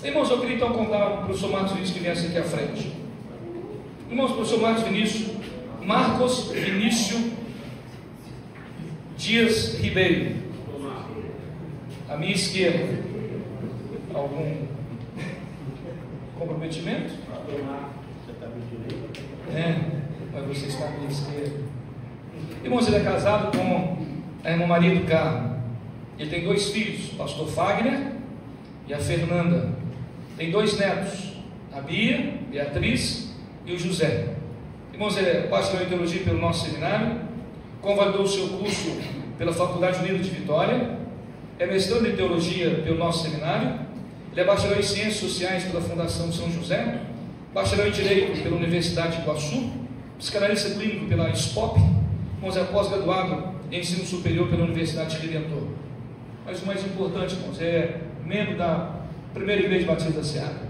Irmãos, eu queria então contar para o professor Marcos Vinícius que viesse aqui à frente. Irmãos, professor Marcos Vinícius Dias Ribeiro, à minha esquerda. Algum comprometimento? Mas você está à minha esquerda. Irmãos, ele é casado com a irmã Maria do Carmo. Ele tem 2 filhos, o pastor Fagner e a Fernanda. Tem 2 netos, a Bia, Beatriz e o José. Irmãos, ele é bacharel em teologia pelo nosso seminário, convalidou o seu curso pela Faculdade Unida de Vitória, é mestrando em teologia pelo nosso seminário, ele é bacharel em ciências sociais pela Fundação São José, bacharel em direito pela Universidade de Iguaçu, psicanalista clínico pela SPOP, irmãos, é pós-graduado em ensino superior pela Universidade de Redentor. Mas o mais importante, irmãos, é membro da Primeira Igreja Batista da Seara.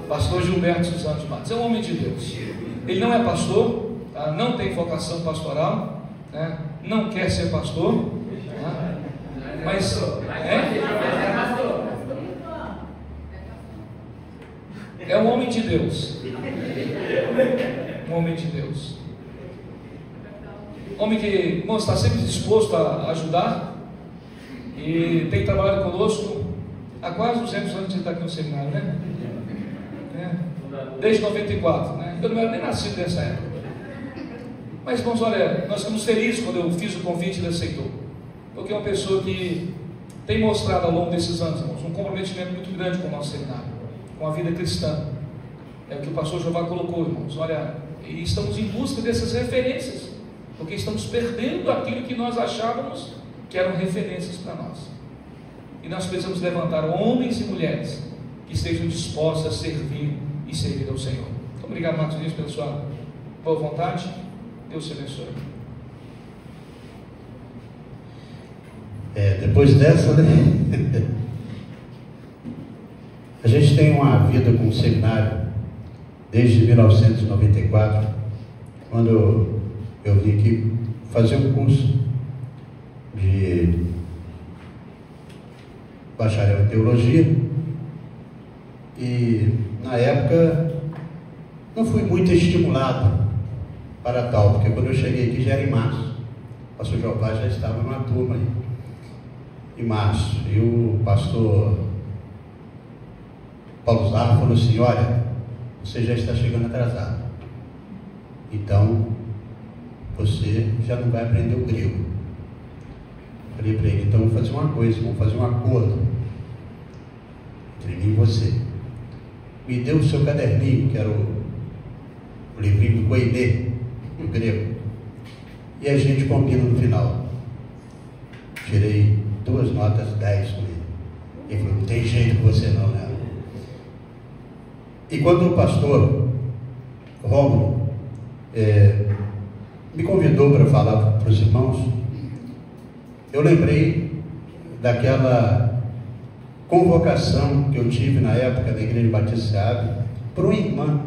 Pastor Gilberto Suzano de Matos, é um homem de Deus. Ele não é pastor, tá? Não tem vocação pastoral, né? Não quer ser pastor, tá? Mas é um homem de Deus. Um homem de Deus. Homem que, irmão, está sempre disposto a ajudar e tem trabalhado conosco há quase 200 anos que ele está aqui no seminário, né? Desde 94, né? Eu não era nem nascido nessa época. Mas, irmãos, olha, nós ficamos felizes quando eu fiz o convite e ele aceitou, porque é uma pessoa que tem mostrado ao longo desses anos, irmãos, um comprometimento muito grande com o nosso seminário, com a vida cristã. É o que o pastor Jeová colocou, irmãos. Olha, e estamos em busca dessas referências, porque estamos perdendo aquilo que nós achávamos que eram referências para nós. E nós precisamos levantar homens e mulheres que estejam dispostos a servir e servir ao Senhor. Muito obrigado, Marcos Vinícius, pela sua boa vontade. Deus te abençoe. Depois dessa, né? A gente tem uma vida com o seminário desde 1994, quando eu vim aqui fazer um curso de bacharel em teologia, e na época não fui muito estimulado para tal, porque quando eu cheguei aqui já era em março, o pastor Jeová já estava numa turma aí, em março, e o pastor Paulo Zarro falou assim: olha, você já está chegando atrasado, então você já não vai aprender o grego. Falei para ele: então vamos fazer uma coisa, vamos fazer um acordo entre mim e você. Me deu o seu caderninho, que era o livrinho do Koine, do grego, e a gente combina no final. Tirei 2 notas 10 com ele. Ele falou: não tem jeito com você não, né? E quando o pastor Rômulo me convidou para falar para os irmãos, eu lembrei daquela convocação que eu tive na época da Igreja Batista Seara para uma irmã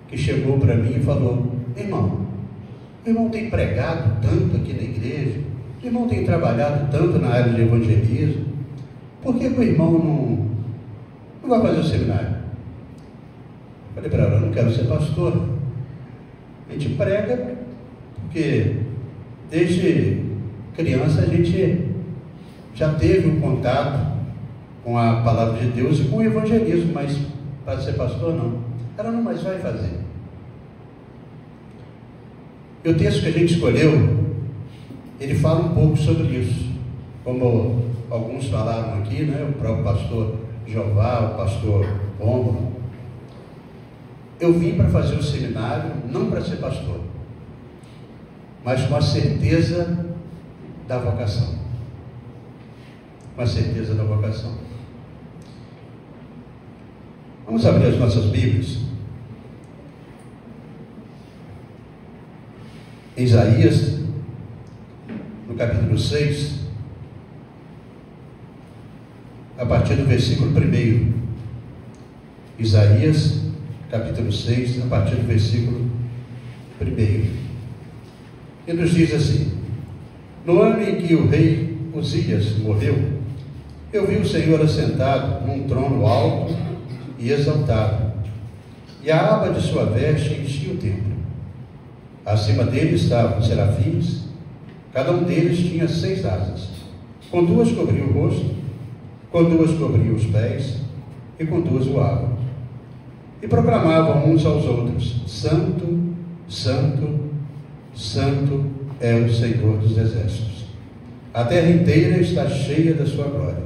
que chegou para mim e falou: irmão, o irmão tem pregado tanto aqui na igreja, o irmão tem trabalhado tanto na área de evangelismo, por que o irmão não vai fazer o seminário? Falei para ela: eu não quero ser pastor. A gente prega porque desde criança a gente já teve um contato com a palavra de Deus e com o evangelismo, mas para ser pastor não. Ela não mais vai fazer. E o texto que a gente escolheu, ele fala um pouco sobre isso, como alguns falaram aqui, né? O próprio pastor Jeová, o pastor Rômulo. Eu vim para fazer o seminário não para ser pastor, mas com a certeza da vocação. Com a certeza da vocação. Vamos abrir as nossas Bíblias em Isaías, no capítulo 6, a partir do versículo 1. Isaías, capítulo 6, a partir do versículo 1. E nos diz assim: no ano em que o rei Uzias morreu, eu vi o Senhor assentado num trono alto e exaltado, e a aba de sua veste enchia o templo. Acima dele estavam os serafins, cada um deles tinha 6 asas. Com 2 cobria o rosto, com 2 cobria os pés, e com 2 voavam. E proclamavam uns aos outros: Santo, Santo, Santo é o Senhor dos exércitos. A terra inteira está cheia da sua glória.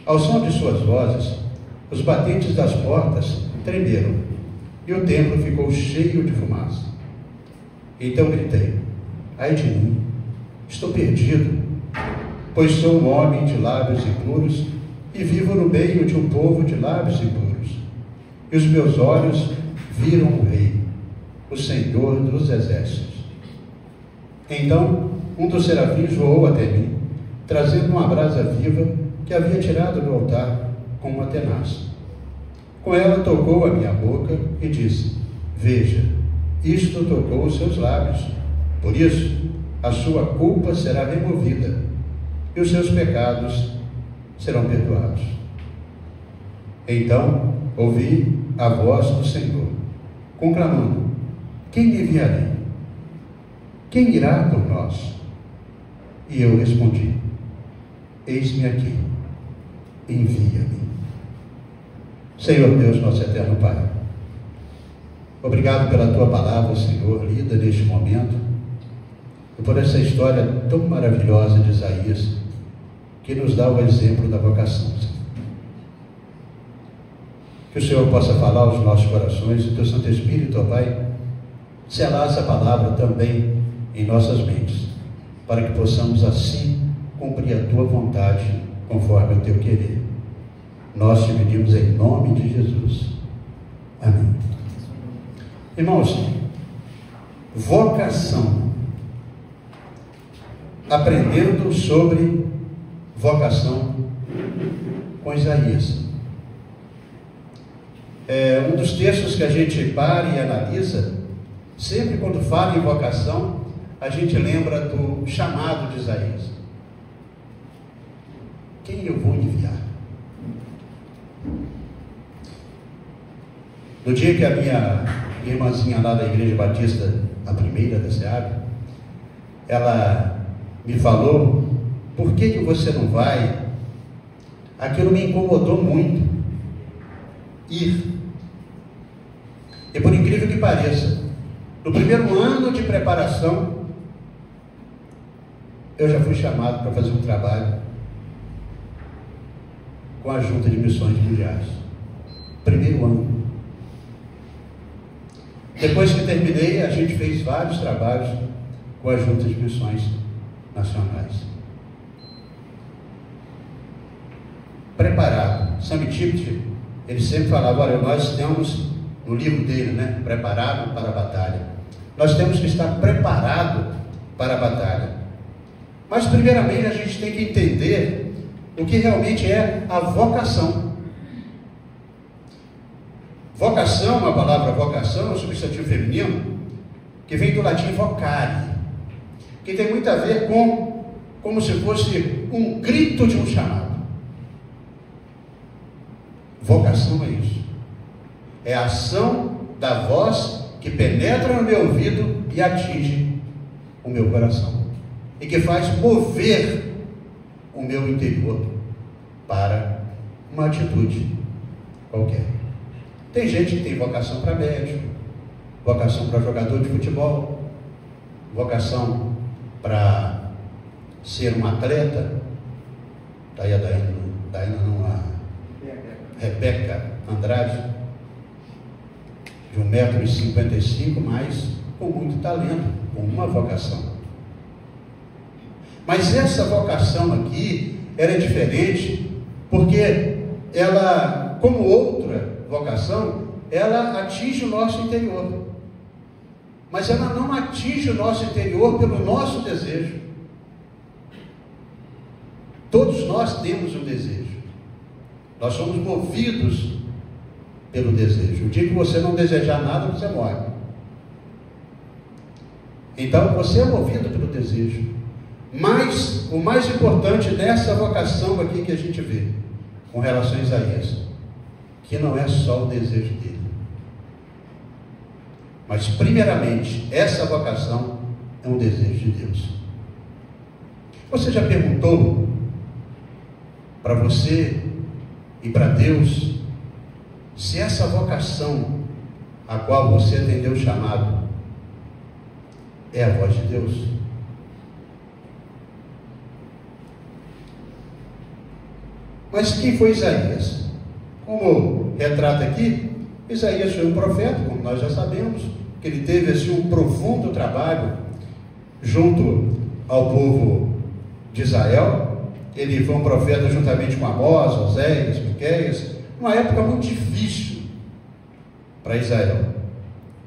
Ao som de suas vozes, os batentes das portas tremeram, e o templo ficou cheio de fumaça. Então gritei: ai de mim, estou perdido, pois sou um homem de lábios impuros e vivo no meio de um povo de lábios impuros. E os meus olhos viram o Rei, o Senhor dos exércitos. Então um dos serafins voou até mim, trazendo uma brasa viva que havia tirado do altar com uma tenaz. Com ela tocou a minha boca e disse: veja, isto tocou os seus lábios, por isso a sua culpa será removida e os seus pecados serão perdoados. Então ouvi a voz do Senhor, conclamando: quem enviarei? Quem irá por nós? E eu respondi: eis-me aqui, envia-me. Senhor Deus, nosso eterno Pai, obrigado pela Tua palavra, Senhor, lida neste momento, e por essa história tão maravilhosa de Isaías, que nos dá o exemplo da vocação, Senhor. Que o Senhor possa falar aos nossos corações, e o Teu Santo Espírito, ó Pai, selar essa palavra também em nossas mentes, para que possamos assim cumprir a Tua vontade, conforme o Teu querer. Nós te pedimos em nome de Jesus. Amém. Irmãos, vocação. Aprendendo sobre vocação com Isaías. Um dos textos que a gente para e analisa, sempre quando fala em vocação, a gente lembra do chamado de Isaías. Quem eu vou enviar? No dia que a minha irmãzinha lá da Igreja Batista, a primeira da SEAB, ela me falou: por que você não vai? Aquilo me incomodou muito, ir. E por incrível que pareça, no primeiro ano de preparação, eu já fui chamado para fazer um trabalho com a Junta de Missões Mundiais. Primeiro ano. Depois que terminei, a gente fez vários trabalhos com a Junta de Missões Nacionais. Preparado. Sam Tipt, ele sempre falava: olha, nós temos, no livro dele, né, preparado para a batalha. Nós temos que estar preparado para a batalha. Mas primeiramente a gente tem que entender o que realmente é a vocação. Vocação, a palavra vocação é um substantivo feminino que vem do latim vocare, que tem muito a ver com como se fosse um grito de um chamado. Vocação é isso. É a ação da voz que penetra no meu ouvido e atinge o meu coração, e que faz mover o meu interior para uma atitude qualquer. Tem gente que tem vocação para médico, vocação para jogador de futebol, vocação para ser um atleta. Está aí a Rebeca Andrade, de 1,55 m, mas com muito talento, com uma vocação. Mas essa vocação aqui, ela é diferente, porque ela, como outra vocação, ela atinge o nosso interior. Mas ela não atinge o nosso interior pelo nosso desejo. Todos nós temos um desejo. Nós somos movidos pelo desejo. O dia que você não desejar nada, você morre. Então, você é movido pelo desejo. Mas o mais importante nessa vocação aqui que a gente vê, com relação a Isaías, que não é só o desejo dele, mas primeiramente essa vocação é um desejo de Deus. Você já perguntou para você e para Deus se essa vocação a qual você atendeu o chamado é a voz de Deus? Mas quem foi Isaías? Como retrata aqui, Isaías foi um profeta, como nós já sabemos, que ele teve assim um profundo trabalho junto ao povo de Israel. Ele foi um profeta juntamente com Amós, Oséias, Miqueias, uma época muito difícil para Israel,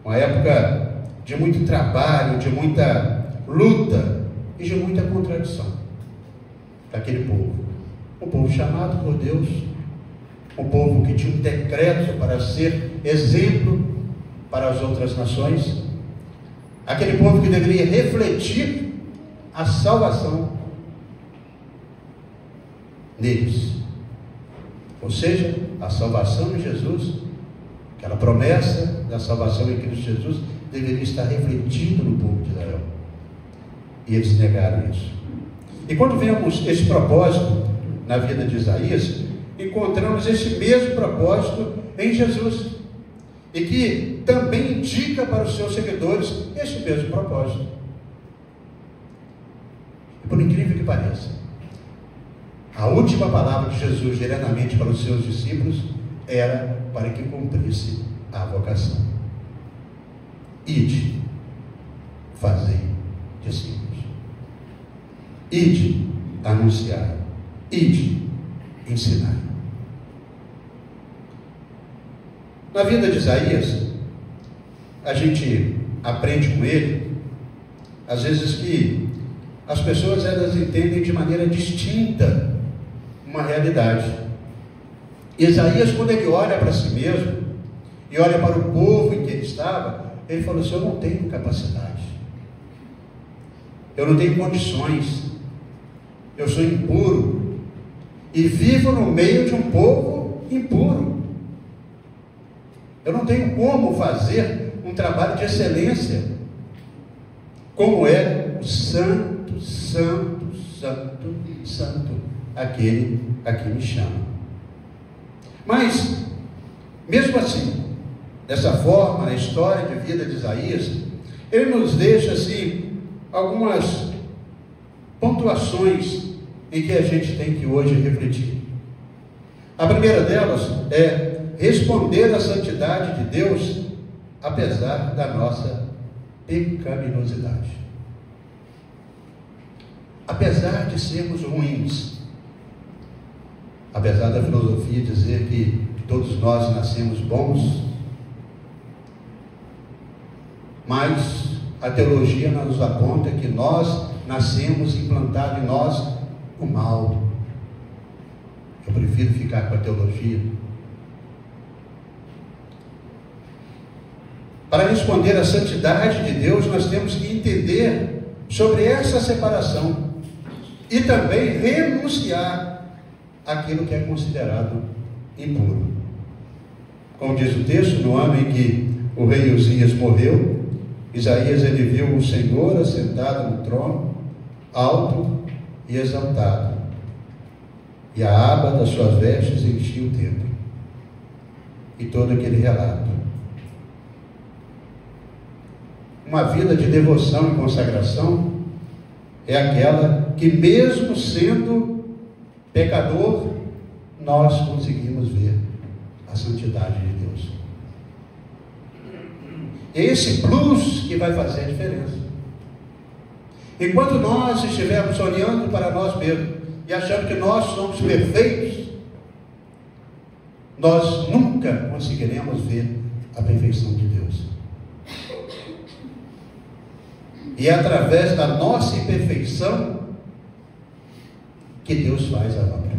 uma época de muito trabalho, de muita luta e de muita contradição daquele povo. Um povo chamado por Deus, um povo que tinha um decreto para ser exemplo para as outras nações, aquele povo que deveria refletir a salvação neles, ou seja, a salvação em Jesus, aquela promessa da salvação em Cristo Jesus deveria estar refletida no povo de Israel, e eles negaram isso. E quando vemos esse propósito na vida de Isaías, encontramos esse mesmo propósito em Jesus, e que também indica para os seus seguidores esse mesmo propósito. E por incrível que pareça, a última palavra de Jesus diretamente para os seus discípulos era para que cumprisse a vocação: ide, fazei discípulos, ide, anunciar, ide, ensinar. Na vida de Isaías, a gente aprende com ele, às vezes, que as pessoas elas entendem de maneira distinta uma realidade. Isaías, quando ele olha para si mesmo e olha para o povo em que ele estava, ele falou assim: eu não tenho capacidade, eu não tenho condições, eu sou impuro e vivo no meio de um povo impuro. Eu não tenho como fazer um trabalho de excelência, como é o santo, santo, santo, santo, aquele a quem me chama. Mas, mesmo assim, dessa forma, a história de vida de Isaías, ele nos deixa assim algumas pontuações em que a gente tem que hoje refletir. A primeira delas é responder à santidade de Deus apesar da nossa pecaminosidade. Apesar de sermos ruins, apesar da filosofia dizer que todos nós nascemos bons, mas a teologia nos aponta que nós nascemos implantado em nós o mal. Eu prefiro ficar com a teologia. Para responder à santidade de Deus, nós temos que entender sobre essa separação e também renunciar àquilo que é considerado impuro. Como diz o texto, no ano em que o rei Uzias morreu, Isaías ele viu o Senhor assentado no trono, alto e exaltado, e a aba das suas vestes enchia o templo. E todo aquele relato. Uma vida de devoção e consagração é aquela que, mesmo sendo pecador, nós conseguimos ver a santidade de Deus. É esse plus que vai fazer a diferença. Enquanto nós estivermos olhando para nós mesmos e achando que nós somos perfeitos, nós nunca conseguiremos ver a perfeição de Deus. E é através da nossa imperfeição que Deus faz a obra.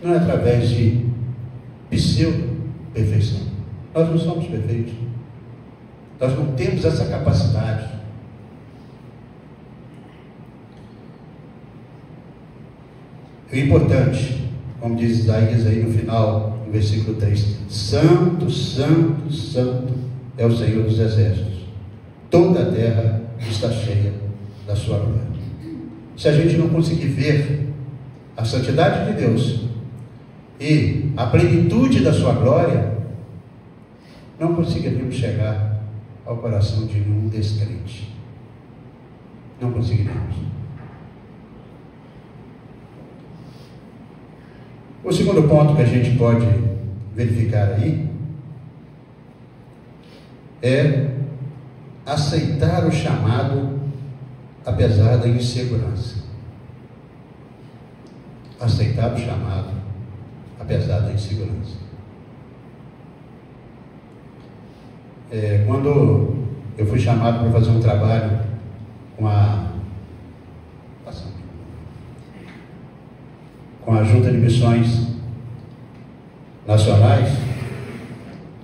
Não é através de pseudo-perfeição. Nós não somos perfeitos. Nós não temos essa capacidade. O importante, como diz Isaías aí no final, no versículo 3, Santo, Santo, Santo é o Senhor dos Exércitos. Toda a terra está cheia da sua glória. Se a gente não conseguir ver a santidade de Deus e a plenitude da sua glória, não conseguiremos chegar ao coração de nenhum descrente. Não conseguiremos. O segundo ponto que a gente pode verificar aí é aceitar o chamado apesar da insegurança. Aceitar o chamado apesar da insegurança. Quando eu fui chamado para fazer um trabalho com a Junta de Missões Nacionais,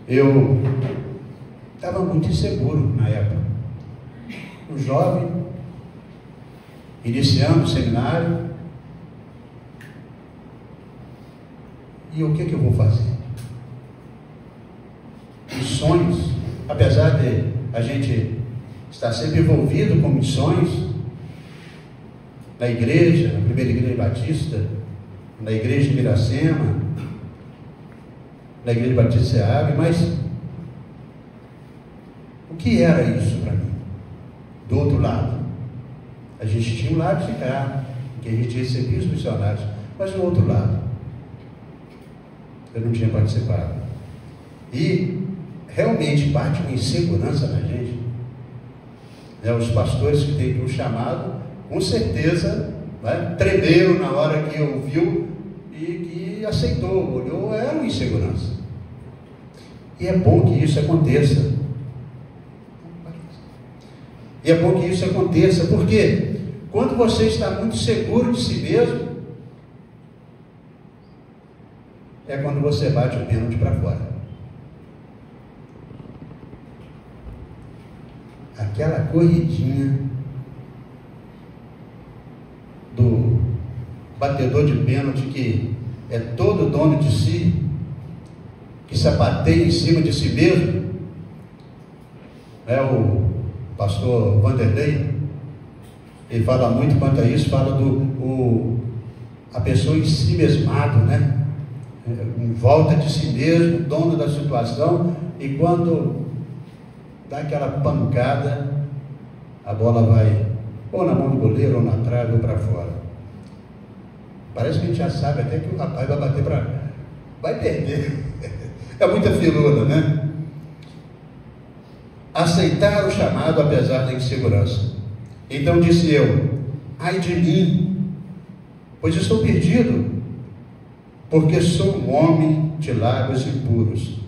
eu estava muito inseguro na época. Um jovem, iniciando o seminário, e o que eu vou fazer? Os sonhos, apesar de a gente estar sempre envolvido com missões, na igreja, na primeira igreja batista, na igreja de Miracema, na igreja batista Seab, mas o que era isso para mim? Do outro lado, a gente tinha um lado de cá, que a gente recebia os missionários, mas do outro lado, eu não tinha participado. E realmente bate uma insegurança na gente. Os pastores que têm um chamado, com certeza, tremeram na hora que ouviu e aceitou, olhou, era uma insegurança. E é bom que isso aconteça. E é bom que isso aconteça, porque quando você está muito seguro de si mesmo, é quando você bate o pênalti para fora. Aquela corridinha do batedor de pênalti que é todo dono de si, que sapateia em cima de si mesmo, o pastor Vanderlei, ele fala muito quanto a isso, fala a pessoa em si mesmado, em volta de si mesmo, dono da situação, e quando dá aquela pancada, a bola vai ou na mão do goleiro, ou na trave, ou para fora. Parece que a gente já sabe até que o rapaz vai bater vai perder. É muita firula, né? Aceitar o chamado apesar da insegurança. Então disse eu: ai de mim, pois estou perdido, porque sou um homem de lábios impuros.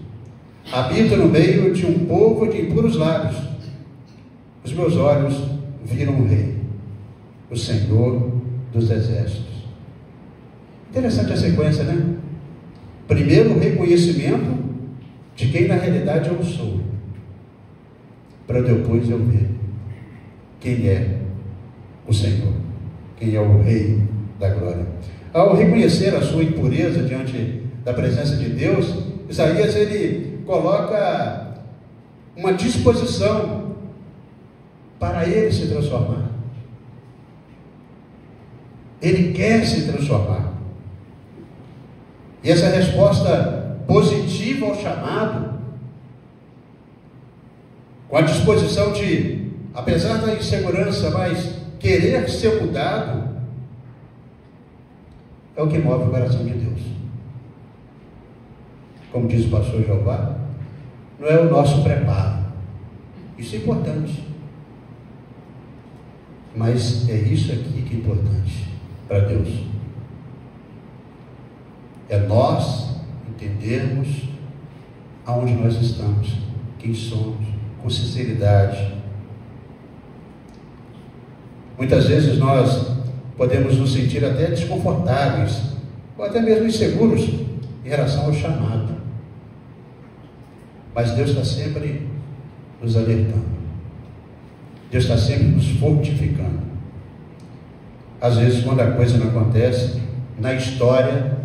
Habito no meio de um povo de impuros lábios. Os meus olhos viram o Rei, o Senhor dos Exércitos. Interessante a sequência, né? Primeiro o reconhecimento de quem na realidade eu sou, para depois eu ver quem é o Senhor, quem é o Rei da glória. Ao reconhecer a sua impureza diante da presença de Deus, Isaías ele coloca uma disposição para ele se transformar. Ele quer se transformar. E essa resposta positiva ao chamado, com a disposição de, apesar da insegurança, mas querer ser mudado, é o que move o coração de Deus. Como diz o pastor Jeová, não é o nosso preparo. Isso é importante. Mas é isso aqui que é importante para Deus. É nós entendermos aonde nós estamos, quem somos, com sinceridade. Muitas vezes nós podemos nos sentir até desconfortáveis, ou até mesmo inseguros em relação ao chamado. Mas Deus está sempre nos alertando. Deus está sempre nos fortificando. Às vezes, quando a coisa não acontece, na história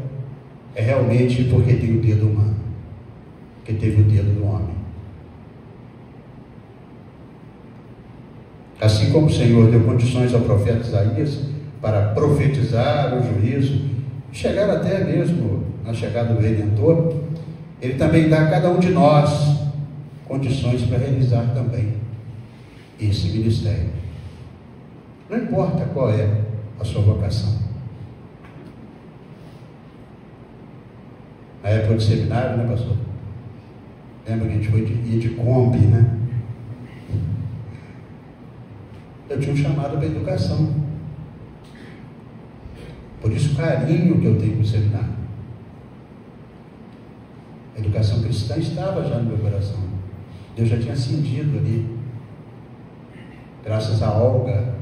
é realmente porque tem o dedo humano, porque teve o dedo do homem. Assim como o Senhor deu condições ao profeta Isaías para profetizar o juízo, chegar até mesmo na chegada do Redentor, Ele também dá a cada um de nós condições para realizar também esse ministério. Não importa qual é a sua vocação. Na época do seminário, né, pastor? Lembra que a gente ia de Kombi, né? Eu tinha um chamado para a educação. Por isso o carinho que eu tenho com o seminário. A educação cristã estava já no meu coração. Deus já tinha acendido ali. Graças a Olga,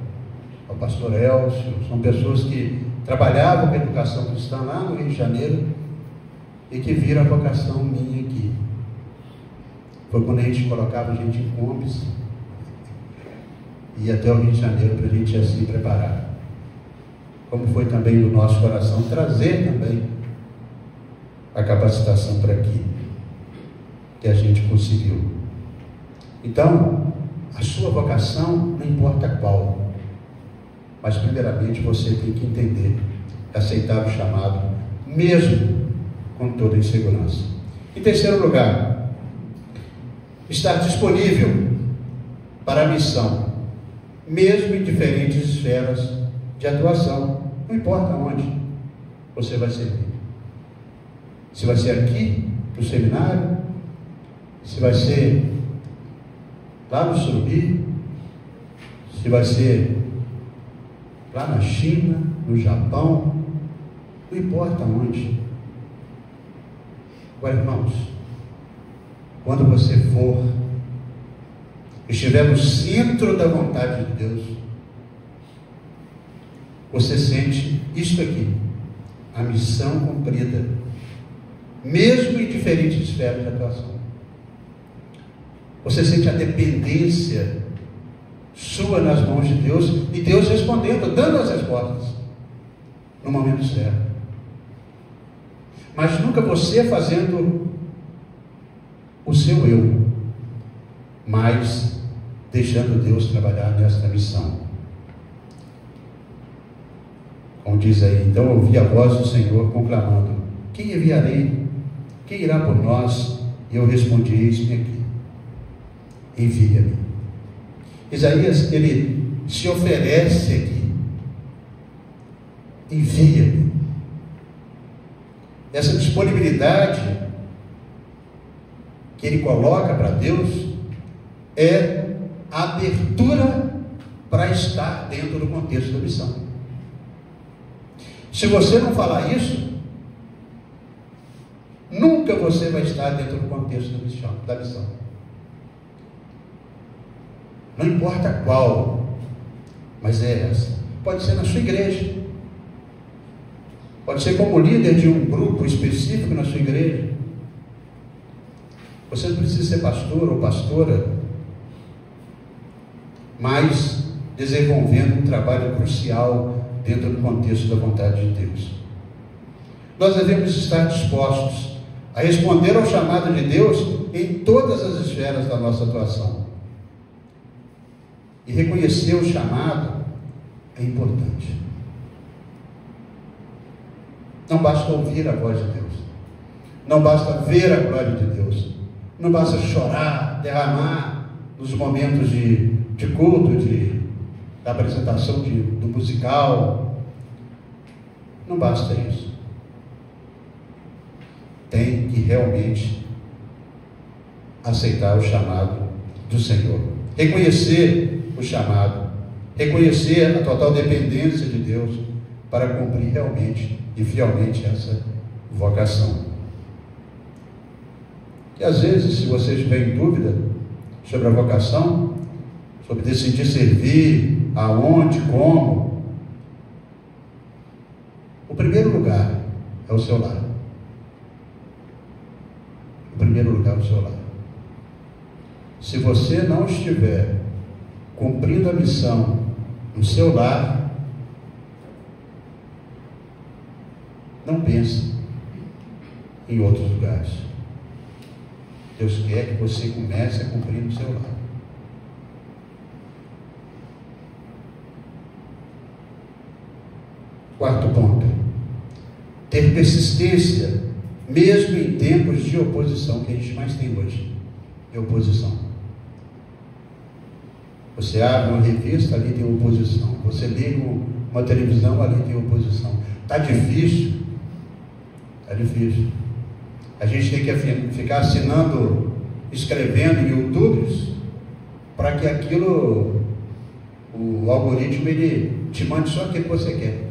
ao pastor Elcio, são pessoas que trabalhavam com a educação cristã lá no Rio de Janeiro e que viram a vocação minha aqui. Foi quando a gente colocava a gente em combis e ia até o Rio de Janeiro para a gente assim preparar. Como foi também do nosso coração trazer também a capacitação para aqui, que a gente conseguiu. Então, a sua vocação, não importa qual, mas primeiramente você tem que entender, aceitar o chamado, mesmo com toda insegurança. Em terceiro lugar, estar disponível para a missão, mesmo em diferentes esferas de atuação, não importa onde você vai servir. Se vai ser aqui, no seminário, se vai ser lá no Surubi, se vai ser lá na China, no Japão, não importa onde. Agora, irmãos, quando você for, estiver no centro da vontade de Deus, você sente isto aqui, a missão cumprida, mesmo em diferentes esferas de atuação. Você sente a dependência sua nas mãos de Deus e Deus respondendo, dando as respostas no momento certo. Mas nunca você fazendo o seu eu, mas deixando Deus trabalhar nesta missão. Como diz aí, então eu ouvi a voz do Senhor conclamando: quem enviarei? Quem irá por nós? E eu respondi: eis-me aqui, envia-me. Isaías, ele se oferece aqui: envia-me. Essa disponibilidade que ele coloca para Deus é a abertura para estar dentro do contexto da missão. Se você não falar isso, nunca você vai estar dentro do contexto da missão. Não importa qual, mas é essa. Pode ser na sua igreja, pode ser como líder de um grupo específico na sua igreja. Você não precisa ser pastor ou pastora, mas desenvolvendo um trabalho crucial dentro do contexto da vontade de Deus. Nós devemos estar dispostos a responder ao chamado de Deus em todas as esferas da nossa atuação. E reconhecer o chamado é importante. Não basta ouvir a voz de Deus, não basta ver a glória de Deus, não basta chorar, derramar nos momentos de culto, da apresentação do musical. Não basta isso. Tem que realmente aceitar o chamado do Senhor, reconhecer o chamado, reconhecer a total dependência de Deus para cumprir realmente e fielmente essa vocação. E às vezes, se você estiver em dúvida sobre a vocação, sobre decidir servir, aonde, como, o primeiro lugar é o seu lar. O primeiro lugar é o seu lar. Se você não estiver cumprindo a missão no seu lar, Não pense em outros lugares. Deus quer que você comece a cumprir no seu lar. Quarto ponto: ter persistência, mesmo em tempos de oposição, que a gente mais tem hoje, é oposição. Você abre uma revista, ali tem oposição. Você liga uma televisão, ali tem oposição. Está difícil? Está difícil. A gente tem que ficar assinando, escrevendo em YouTubes, para que aquilo, o algoritmo, ele te mande só aquilo que você quer.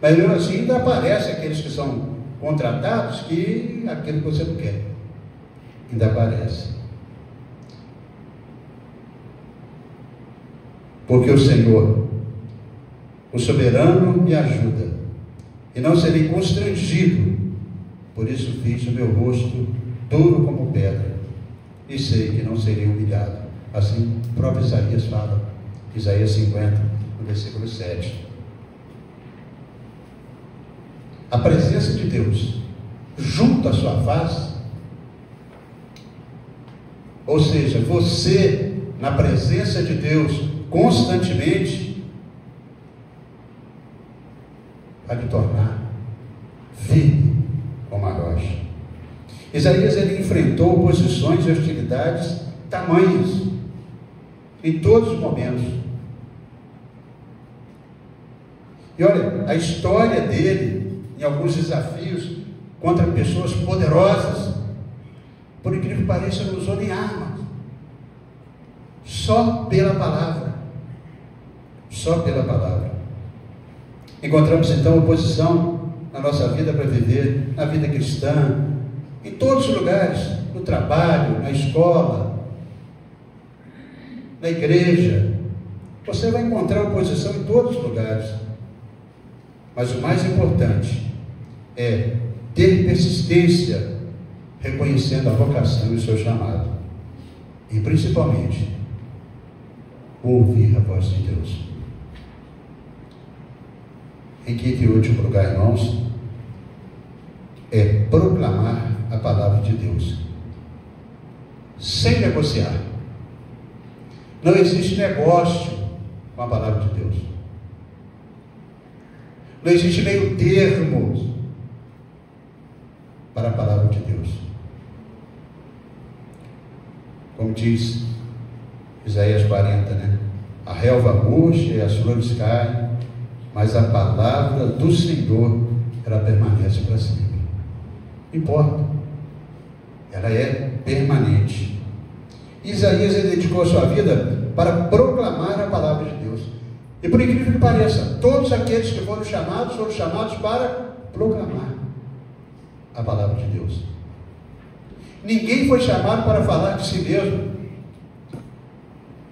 Mas mesmo assim ainda aparece aqueles que são contratados, que aquilo que você não quer. Ainda aparece. Porque o Senhor, o soberano, me ajuda, e não serei constrangido. Por isso fiz o meu rosto duro como pedra, e sei que não serei humilhado. Assim o próprio Isaías fala, Isaías 50, no versículo 7. A presença de Deus junto à sua face, ou seja, você na presença de Deus constantemente, vai lhe tornar firme como a rocha. Isaías, ele enfrentou oposições e hostilidades tamanhas em todos os momentos. E olha, a história dele, em alguns desafios contra pessoas poderosas, por incrível que pareça, não usou nem arma, só pela palavra. Só pela palavra. Encontramos então oposição na nossa vida para viver, na vida cristã, em todos os lugares, no trabalho, na escola, na igreja. Você vai encontrar oposição em todos os lugares. Mas o mais importante é ter persistência, reconhecendo a vocação e o seu chamado. E principalmente, ouvir a voz de Deus. Em quinto e último lugar, irmãos, é proclamar a palavra de Deus, sem negociar. Não existe negócio com a palavra de Deus. Não existe meio termo para a palavra de Deus. Como diz Isaías 40, né? A relva murcha e as flores caem, mas a palavra do Senhor, ela permanece para sempre. Não importa. Ela é permanente. Isaías, ele dedicou a sua vida para proclamar a palavra de Deus. E por incrível que pareça, todos aqueles que foram chamados para proclamar a palavra de Deus. Ninguém foi chamado para falar de si mesmo,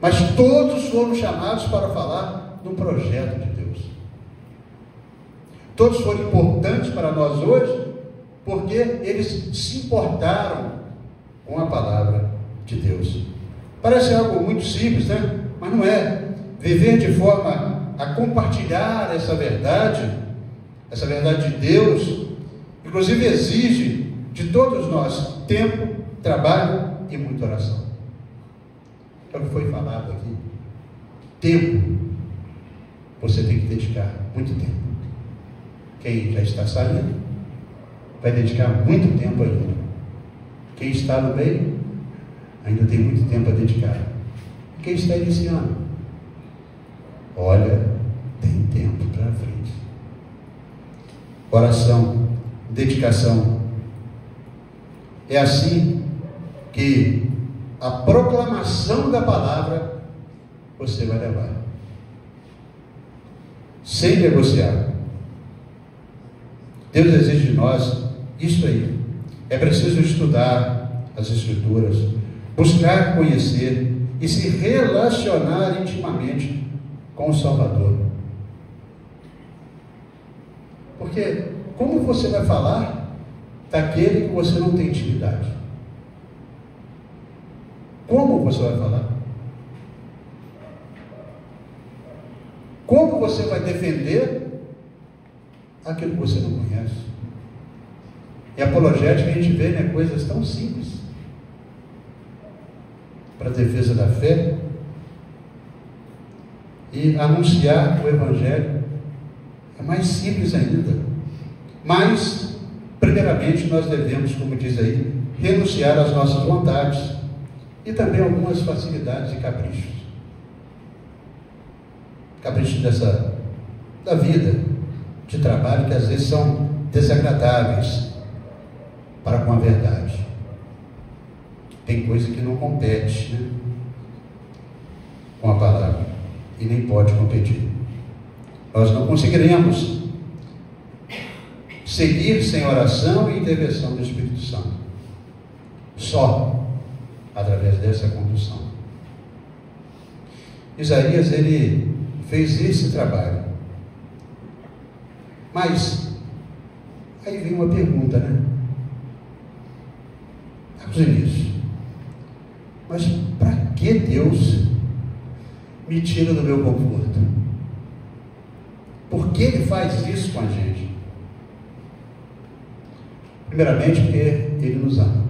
mas todos foram chamados para falar do projeto de Deus. Todos foram importantes para nós hoje, porque eles se importaram com a palavra de Deus. Parece algo muito simples, né? Mas não é. Viver de forma a compartilhar essa verdade de Deus, inclusive exige de todos nós tempo, trabalho e muita oração. É o que foi falado aqui. Tempo. Você tem que dedicar muito tempo. Quem já está saindo vai dedicar muito tempo ainda. Quem está no meio ainda tem muito tempo a dedicar. Quem está iniciando, olha, tem tempo para frente. Oração, dedicação. É assim que a proclamação da palavra você vai levar, sem negociar. Deus exige de nós isso aí. É preciso estudar as Escrituras, buscar conhecer e se relacionar intimamente com o Salvador. Porque como você vai falar daquele que você não tem intimidade? Como você vai falar? Como você vai defender aquilo que você não conhece? Em apologética a gente vê, né, coisas tão simples para a defesa da fé. E anunciar o Evangelho é mais simples ainda. Mas, primeiramente, nós devemos, como diz aí, renunciar às nossas vontades e também algumas facilidades e caprichos. Caprichos da vida, de trabalho, que às vezes são desagradáveis para com a verdade. Tem coisa que não compete, né, com a palavra, e nem pode competir. Nós não conseguiremos seguir sem oração e intervenção do Espírito Santo, só através dessa condução. Isaías, ele fez esse trabalho. Mas aí vem uma pergunta, né? Vamos início. Mas para que Deus me tira do meu conforto? Por que Ele faz isso com a gente? Primeiramente, porque Ele nos ama.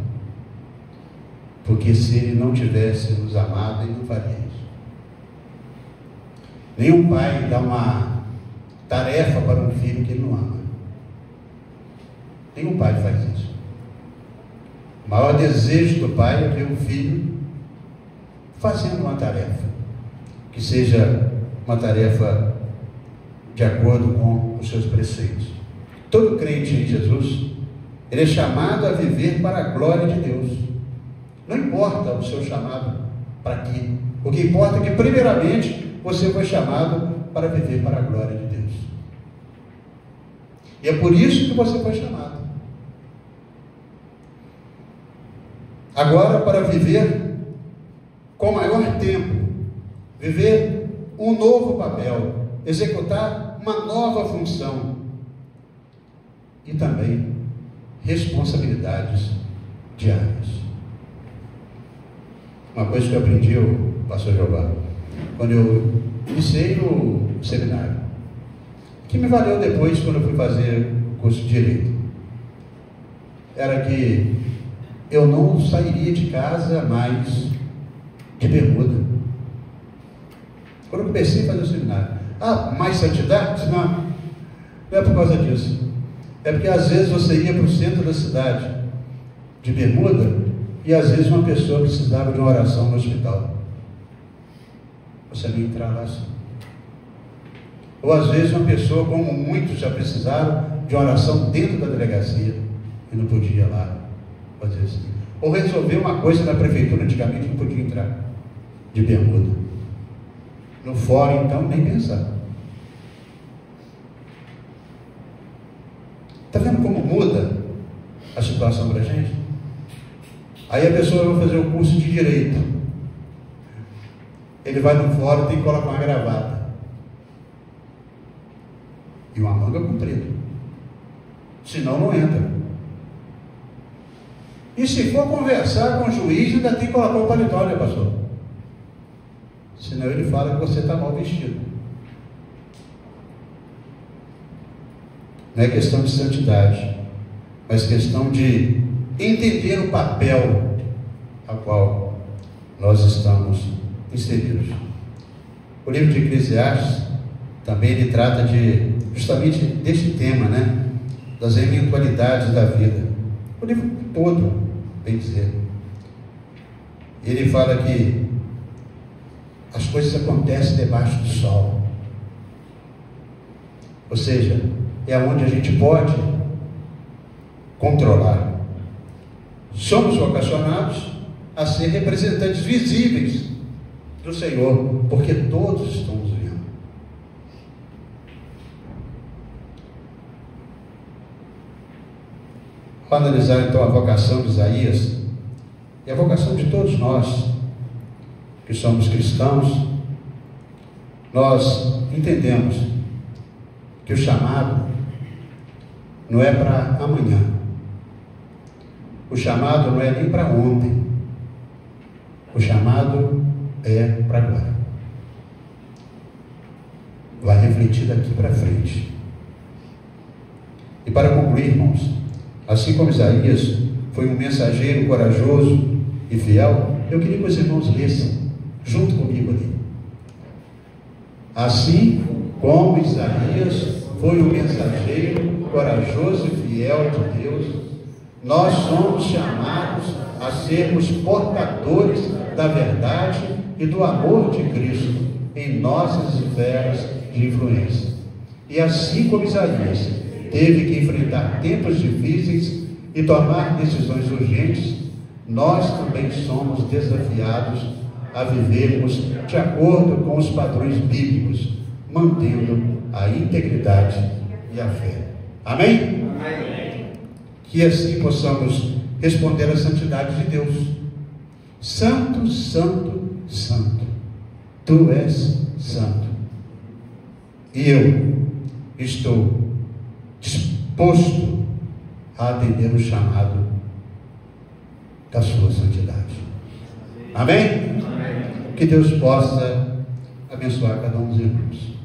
Porque se Ele não tivesse nos amado, Ele não faria isso. Nenhum pai dá uma tarefa para um filho que ele não ama. Nenhum pai faz isso. O maior desejo do pai é ver o filho fazendo uma tarefa, que seja uma tarefa de acordo com os seus preceitos. Todo crente em Jesus, ele é chamado a viver para a glória de Deus. Não importa o seu chamado para quê. O que importa é que, primeiramente, você foi chamado para viver para a glória de Deus. E é por isso que você foi chamado. Agora, para viver com maior tempo, viver um novo papel, executar uma nova função e também responsabilidades diárias. Uma coisa que eu aprendi, o pastor Jeová, quando eu iniciei no seminário, que me valeu depois quando eu fui fazer o curso de Direito, era que eu não sairia de casa mais de bermuda. Quando eu comecei a fazer o seminário, mais santidade? Não, não é por causa disso. É porque às vezes você ia para o centro da cidade de bermuda e às vezes uma pessoa precisava de uma oração no hospital. Você não ia entrar lá assim. Ou às vezes uma pessoa, como muitos já precisaram, de uma oração dentro da delegacia e não podia ir lá fazer assim. Ou resolver uma coisa na prefeitura, antigamente não podia entrar de bermuda. No fórum, então, nem pensar. Está vendo como muda a situação para a gente? Aí a pessoa vai fazer o curso de Direito. Ele vai no fórum e tem que colocar uma gravata. E uma manga comprida. Senão não entra. E se for conversar com o juiz, ainda tem que colocar o paletó, né, pastor? Senão ele fala que você está mal vestido. Não é questão de santidade, mas questão de entender o papel ao qual nós estamos inseridos. O livro de Eclesiastes também ele trata justamente deste tema, né? Das eventualidades da vida. O livro todo, bem dizer. Ele fala que as coisas acontecem debaixo do sol. Ou seja, é onde a gente pode controlar. Somos vocacionados a ser representantes visíveis do Senhor, porque todos estamos vendo. Para analisar então a vocação de Isaías e a vocação de todos nós que somos cristãos, nós entendemos que o chamado não é para amanhã, o chamado não é nem para ontem, o chamado é para agora, vai refletir daqui para frente. E para concluir, irmãos, Assim como Isaías foi um mensageiro corajoso e fiel, eu queria que os irmãos lessem junto comigo ali. Assim como Isaías foi um mensageiro corajoso e fiel de Deus, nós somos chamados a sermos portadores da verdade e do amor de Cristo em nossas esferas de influência. E assim como Isaías teve que enfrentar tempos difíceis e tomar decisões urgentes, nós também somos desafiados a vivermos de acordo com os padrões bíblicos, mantendo a integridade e a fé. Amém? Amém. Que assim possamos responder à santidade de Deus. Santo, santo, santo. Tu és santo. E eu estou disposto a atender o chamado da sua santidade. Amém? Amém. Que Deus possa abençoar cada um dos irmãos.